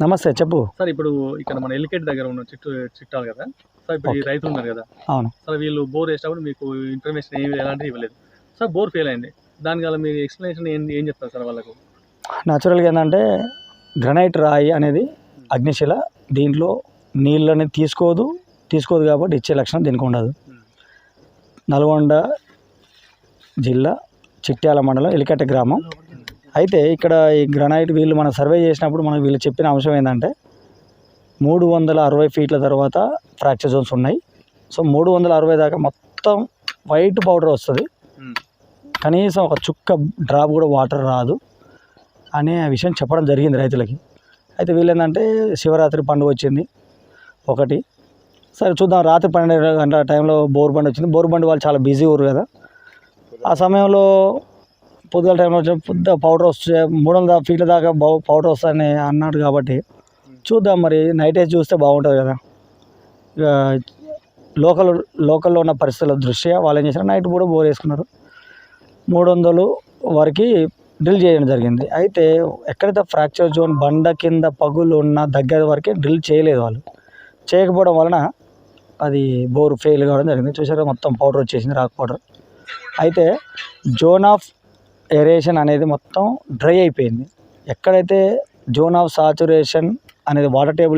నమస్తే చెప్పు సార్. ఇప్పుడు ఇక్కడ మన ఎలికేట్ దగ్గర ఉన్న చిట్టాలు కదా సార్. ఇప్పుడు ఈ రైతులు ఉన్నారు కదా. అవును సార్, వీళ్ళు బోర్ వేసినప్పుడు మీకు ఇన్ఫర్మేషన్ ఎలాంటివి ఇవ్వలేదు సార్. బోర్ ఫెయిల్ అయింది. దానివల్ల మీరు ఎక్స్ప్లెనేషన్ ఏం చెప్తారు సార్ వాళ్ళకు? న్యాచురల్గా ఏంటంటే గ్రనైట్ రాయి అనేది అగ్నిశిల, దీంట్లో నీళ్ళని తీసుకోదు కాబట్టి ఇచ్చే లక్షణం దీనికి ఉండదు. నల్గొండ జిల్లా చిట్యాల మండలం ఎలికట్ట గ్రామం. అయితే ఇక్కడ ఈ గ్రనైట్ వీళ్ళు మనం సర్వే చేసినప్పుడు మనకు వీళ్ళు చెప్పిన అంశం ఏంటంటే 360 ఫీట్ల తర్వాత ఫ్రాక్చర్ జోన్స్ ఉన్నాయి. సో 360 దాకా మొత్తం వైట్ పౌడర్ వస్తుంది, కనీసం ఒక చుక్క డ్రాప్ కూడా వాటర్ రాదు అనే విషయం చెప్పడం జరిగింది రైతులకి. అయితే వీళ్ళు ఏంటంటే శివరాత్రి పండుగ వచ్చింది ఒకటి, సరే చూద్దాం రాత్రి 12 గంటల టైంలో బోర్ బండి వచ్చింది. బోర్ బండి వాళ్ళు చాలా బిజీ ఊరు కదా, ఆ సమయంలో పొద్దుగల టైంలో పొద్దు పౌడర్ వస్తే 300 ఫీట్ల దాకా పౌడర్ వస్తుందని అన్నాడు. కాబట్టి చూద్దాం మరి నైట్ వేసి చూస్తే బాగుంటుంది కదా. ఇక లోకల్లో ఉన్న పరిస్థితుల దృష్ట్యా వాళ్ళు ఏం చేశారు, నైట్ కూడా బోర్ వేసుకున్నారు. 300 వరకు డ్రిల్ చేయడం జరిగింది. అయితే ఎక్కడైతే ఫ్రాక్చర్ జోన్ బండ కింద పగులు ఉన్న దగ్గర వరకే డ్రిల్ చేయలేదు. వాళ్ళు చేయకపోవడం వలన అది బోర్ ఫెయిల్ కావడం జరిగింది. చూసారా మొత్తం పౌడర్ వచ్చేసింది, రాక్ పౌడర్. అయితే జోన్ ఆఫ్ ఎరేషన్ అనేది మొత్తం డ్రై అయిపోయింది. ఎక్కడైతే జోన్ ఆఫ్ సాచురేషన్ అనేది వాటర్ టేబుల్